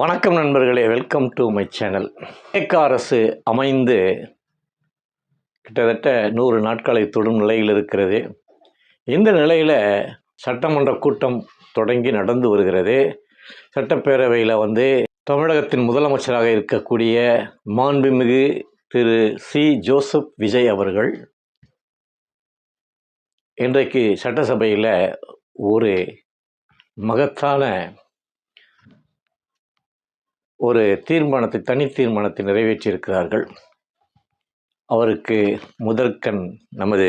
வணக்கம் நண்பர்களே, welcome to my channel. மேற்கு அரசு அமைந்து கிட்டத்தட்ட 100 நாட்களை தொடும் நிலையில் இருக்கிறது. இந்த நிலையில் சட்டமன்ற கூட்டம் தொடங்கி நடந்து வருகிறது. சட்டப்பேரவையில் தமிழகத்தின் முதலமைச்சராக இருக்கக்கூடிய மாண்புமிகு திரு சி ஜோசப் விஜய் அவர்கள் இன்றைக்கு சட்டசபையில் ஒரு மகத்தான ஒரு தனி தீர்மானத்தை நிறைவேற்றியிருக்கிறார்கள். அவருக்கு முதற்கண் நமது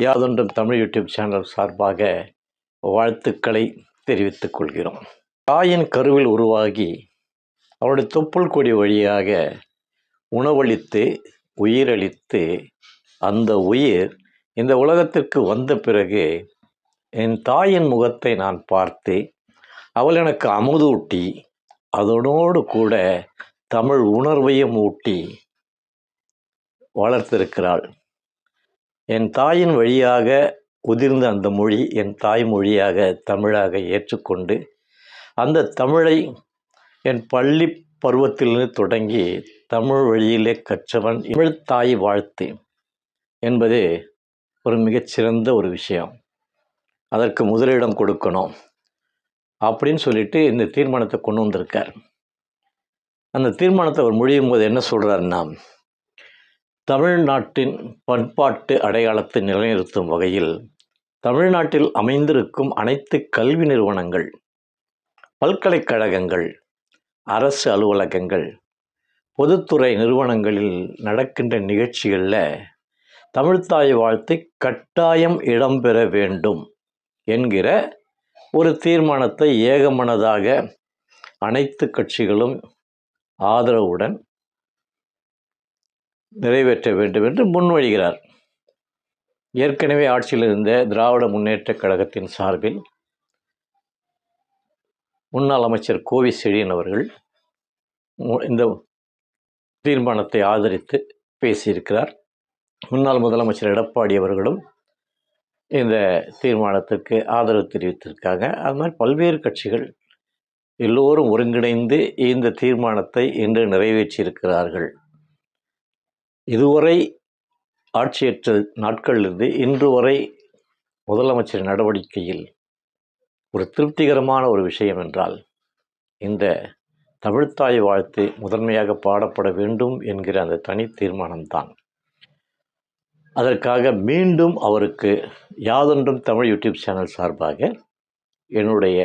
யாதொன்றும் தமிழ் யூடியூப் சேனல் சார்பாக வாழ்த்துக்களை தெரிவித்துக் கொள்கிறோம். தாயின் கருவில் உருவாகி அவருடைய தொப்புள் கொடி வழியாக உணவளித்து உயிரளித்து அந்த உயிர் இந்த உலகத்திற்கு வந்த பிறகு என் தாயின் முகத்தை நான் பார்த்து அவள் எனக்கு அமுதூட்டி அதனோடு கூட தமிழ் உணர்வையும் ஊட்டி வளர்த்திருக்கிறாள். என் தாயின் வழியாக உதிர்ந்த அந்த மொழி என் தாய்மொழியாக தமிழாக ஏற்றுக்கொண்டு அந்த தமிழை என் பள்ளி பருவத்திலிருந்து தொடங்கி தமிழ் வழியிலே கற்றவன். தமிழ் தாய் வாழ்த்து என்பது ஒரு மிகச்சிறந்த ஒரு விஷயம். அதற்கு முதலிடம் கொடுக்கணும் அப்படின்னு சொல்லிட்டு இந்த தீர்மானத்தை கொண்டு வந்திருக்கார். அந்த தீர்மானத்தை அவர் முடியும் போது என்ன சொல்கிறாருன்னா, தமிழ்நாட்டின் பண்பாட்டு அடையாளத்தை நிலைநிறுத்தும் வகையில் தமிழ்நாட்டில் அமைந்திருக்கும் அனைத்து கல்வி நிறுவனங்கள், பல்கலைக்கழகங்கள், அரசு அலுவலகங்கள், பொதுத்துறை நிறுவனங்களில் நடக்கின்ற நிகழ்ச்சிகளில் தமிழ்த்தாய் வாழ்த்து கட்டாயம் இடம்பெற வேண்டும் என்கிற ஒரு தீர்மானத்தை ஏகமனதாக அனைத்து கட்சிகளும் ஆதரவுடன் நிறைவேற்ற வேண்டும் என்று முன்மொழிகிறார். ஏற்கனவே ஆட்சியில் இருந்த திராவிட முன்னேற்றக் கழகத்தின் சார்பில் முன்னாள் அமைச்சர் கோவி செழியன் அவர்கள் இந்த தீர்மானத்தை ஆதரித்து பேசியிருக்கிறார். முன்னாள் முதலமைச்சர் எடப்பாடி அவர்களும் இந்த தீர்மானத்திற்கு ஆதரவு தெரிவித்திருக்காங்க. அது மாதிரி பல்வேறு கட்சிகள் எல்லோரும் ஒருங்கிணைந்து இந்த தீர்மானத்தை இன்று நிறைவேற்றியிருக்கிறார்கள். இதுவரை ஆட்சியற்ற நாட்களிலிருந்து இன்று வரை முதலமைச்சர் நடவடிக்கையில் ஒரு திருப்திகரமான ஒரு விஷயம் என்றால் இந்த தமிழ்த்தாய் வாழ்த்து முதன்மையாக பாடப்பட வேண்டும் என்கிற அந்த தனி தீர்மானம்தான். அதற்காக மீண்டும் அவருக்கு யாதொன்றும் தமிழ் யூடியூப் சேனல் சார்பாக என்னுடைய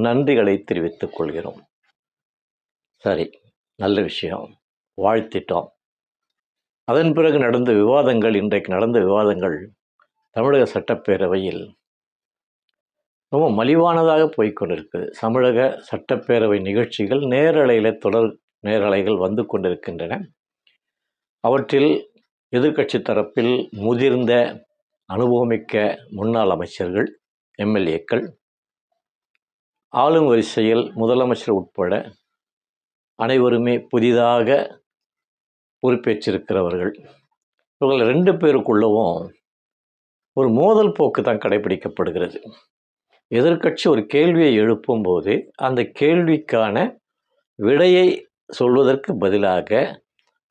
நன்றிகளை தெரிவித்துக் கொள்கிறோம். சரி, நல்ல விஷயம், வாழ்த்திட்டோம். அதன் பிறகு இன்றைக்கு நடந்த விவாதங்கள் தமிழக சட்டப்பேரவையில் ரொம்ப மலிவானதாக போய்கொண்டிருக்குது. தமிழக சட்டப்பேரவை நிகழ்ச்சிகள் தொடர் நேரலைகள் வந்து கொண்டிருக்கின்றன. அவற்றில் எதிர்க்கட்சி தரப்பில் முதிர்ந்த அனுபவமிக்க முன்னாள் அமைச்சர்கள், எம்எல்ஏக்கள், ஆளும் வரிசையில் முதலமைச்சர் உட்பட அனைவருமே புதிதாக பொறுப்பேற்றிருக்கிறவர்கள். இவர்கள் 2 பேருக்குள்ளவும் ஒரு மோதல் போக்கு தான் கடைபிடிக்கப்படுகிறது. எதிர்க்கட்சி ஒரு கேள்வியை எழுப்பும்போது அந்த கேள்விக்கான விடையை சொல்வதற்கு பதிலாக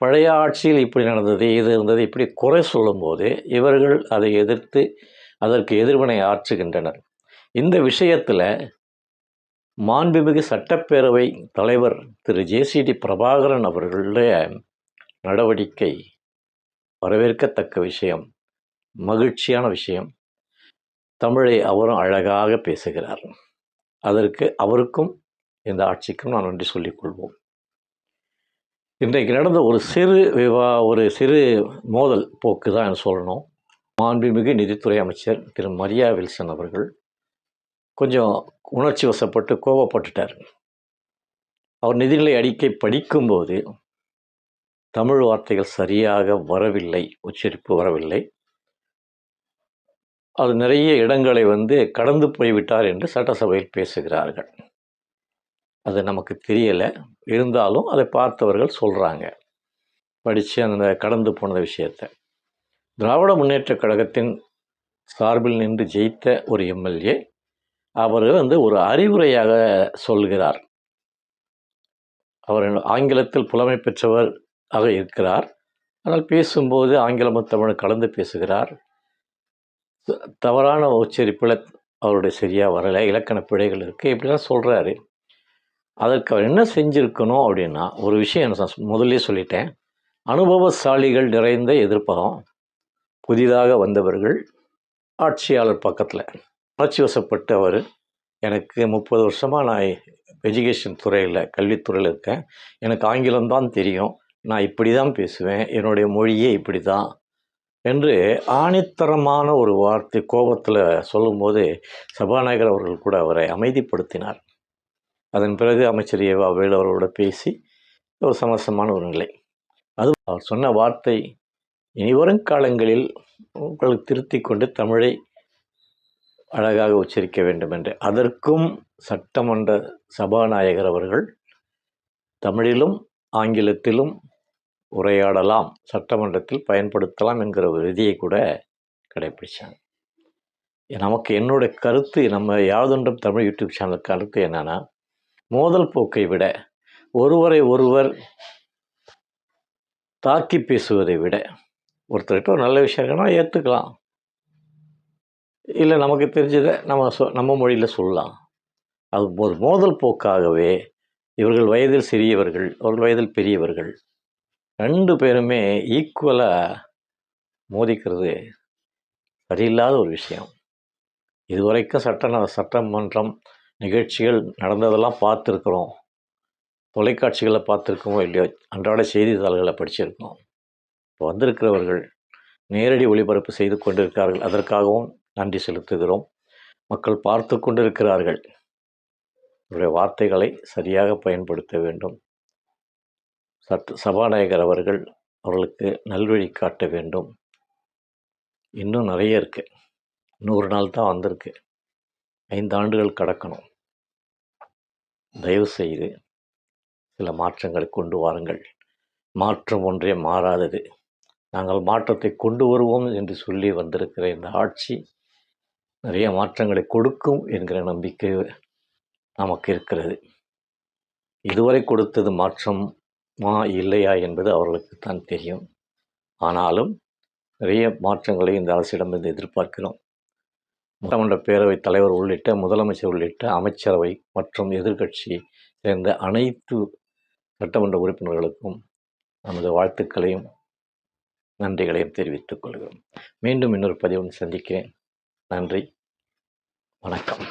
பழைய ஆட்சியில் இப்படி நடந்தது, இது இருந்தது, இப்படி குறை சொல்லும்போது இவர்கள் அதை எதிர்த்து அதற்கு எதிர்வினை ஆற்றுகின்றனர். இந்த விஷயத்தில் மாண்புமிகு சட்டப்பேரவை தலைவர் திரு ஜேசிடி பிரபாகரன் அவர்களுடைய நடவடிக்கை வரவேற்கத்தக்க விஷயம், மகிழ்ச்சியான விஷயம். தமிழை அவரும் அழகாக பேசுகிறார். அதற்கு அவருக்கும் இந்த ஆட்சிக்கும் நான் நன்றி சொல்லிக்கொள்வோம். இன்றைக்கு நடந்த ஒரு சிறு மோதல் போக்கு தான் சொல்லணும். மாண்புமிகு நிதித்துறை அமைச்சர் திரு மரியா வில்சன் அவர்கள் கொஞ்சம் உணர்ச்சி வசப்பட்டு கோபப்பட்டுட்டார். அவர் நிதிநிலை அறிக்கை படிக்கும்போது தமிழ் வார்த்தைகள் சரியாக வரவில்லை, உச்சரிப்பு வரவில்லை. அது நிறைய இடங்களை கடந்து போய்விட்டார் என்று சட்டசபையில் பேசுகிறார்கள். அது நமக்கு தெரியலை, இருந்தாலும் அதை பார்த்தவர்கள் சொல்கிறாங்க, படித்து அந்த கடந்து போன விஷயத்தை. திராவிட முன்னேற்றக் கழகத்தின் சார்பில் நின்று ஜெயித்த ஒரு எம்எல்ஏ அவர் ஒரு அறிவுரையாக சொல்கிறார். அவர் ஆங்கிலத்தில் புலமை பெற்றவர் ஆக இருக்கிறார். ஆனால் பேசும்போது ஆங்கிலமும் தமிழும் கலந்து பேசுகிறார். தவறான உச்சரிப்பில் அவருடைய சரியாக வரலை, இலக்கண பிழைகள் இருக்குது, இப்படிலாம் சொல்கிறாரு. அதற்கு அவர் என்ன செஞ்சுருக்கணும் அப்படின்னா, ஒரு விஷயம் நான் முதல்லே சொல்லிட்டேன். அனுபவசாலிகள் நிறைந்த எதிர்ப்பகம், புதிதாக வந்தவர்கள், ஆட்சியாளர் பக்கத்தில் உணர்ச்சி வசப்பட்டு அவர் எனக்கு 30 வருஷமாக நான் எஜுகேஷன் துறையில் கல்வித்துறையில் இருக்கேன், எனக்கு ஆங்கிலம்தான் தெரியும், நான் இப்படி தான் பேசுவேன், என்னுடைய மொழியே இப்படி தான் என்று ஆணித்தரமான ஒரு வார்த்தை கோபத்தில் சொல்லும்போது சபாநாயகர் அவர்கள் கூட அவரை அமைதிப்படுத்தினார். அதன் பிறகு அமைச்சர் ஏவா வேலு அவர்களோட பேசி ஒரு சமரசமான ஒரு நிலை. அது அவர் சொன்ன வார்த்தை, இனிவரும் காலங்களில் உங்களுக்கு திருத்தி கொண்டு தமிழை அழகாக உச்சரிக்க வேண்டும் என்று. அதற்கும் சட்டமன்ற சபாநாயகர் அவர்கள் தமிழிலும் ஆங்கிலத்திலும் உரையாடலாம், சட்டமன்றத்தில் பயன்படுத்தலாம் என்கிற ஒரு விதியை கூட கடைப்பிடிச்சாங்க. நமக்கு என்னுடைய கருத்து, நம்ம யாதொன்றும் தமிழ் யூடியூப் சேனல் கருத்து என்னன்னா, மோதல் போக்கை விட ஒருவரை ஒருவர் தாக்கி பேசுவதை விட, ஒருத்தர்கிட்ட ஒரு நல்ல விஷயம் இருக்குன்னா ஏற்றுக்கலாம், இல்லை நமக்கு தெரிஞ்சதை நம்ம மொழியில் சொல்லலாம். அது ஒரு மோதல் போக்காகவே இவர்கள் வயதில் சிறியவர்கள், அவர்கள் வயதில் பெரியவர்கள், 2 பேருமே ஈக்குவலாக மோதிக்கிறது சரியில்லாத ஒரு விஷயம். இதுவரைக்கும் சட்டமன்றம் நிகழ்ச்சிகள் நடந்ததெல்லாம் பார்த்துருக்குறோம், தொலைக்காட்சிகளில் பார்த்துருக்கோமோ இல்லையோ, அன்றாட செய்தித்தாள்களை படிச்சிருக்கோம். இப்போ வந்திருக்கிறவர்கள் நேரடி ஒளிபரப்பு செய்து கொண்டிருக்கிறார்கள், அதற்காகவும் நன்றி செலுத்துகிறோம். மக்கள் பார்த்து கொண்டிருக்கிறார்கள். இவருடைய வார்த்தைகளை சரியாக பயன்படுத்த வேண்டும். சபாநாயகர் அவர்களுக்கு நல்வழி காட்ட வேண்டும். இன்னும் நிறைய இருக்குது, 100 நாள் தான் வந்திருக்கு, 5 ஆண்டுகள் கடக்கணும். தயவு செய்து சில மாற்றங்களை கொண்டு வாருங்கள். மாற்றம் ஒன்றே மாறாதது. நாங்கள் மாற்றத்தை கொண்டு வருவோம் என்று சொல்லி வந்திருக்கிற இந்த ஆட்சி நிறைய மாற்றங்களை கொடுக்கும் என்கிற நம்பிக்கை நமக்கு இருக்கிறது. இதுவரை கொடுத்தது மாற்றமா இல்லையா என்பது அவர்களுக்கு தான் தெரியும். ஆனாலும் நிறைய மாற்றங்களை இந்த அரசிடமிருந்து எதிர்பார்க்கிறோம். சட்டமன்ற பேரவைத் தலைவர் உள்ளிட்ட முதலமைச்சர் உள்ளிட்ட அமைச்சரவை மற்றும் எதிர்க்கட்சி சேர்ந்த அனைத்து சட்டமன்ற உறுப்பினர்களுக்கும் நமது வாழ்த்துக்களையும் நன்றிகளையும் தெரிவித்துக் கொள்கிறோம். மீண்டும் இன்னொரு பதிவுடன் சந்திக்கிறேன். நன்றி, வணக்கம்.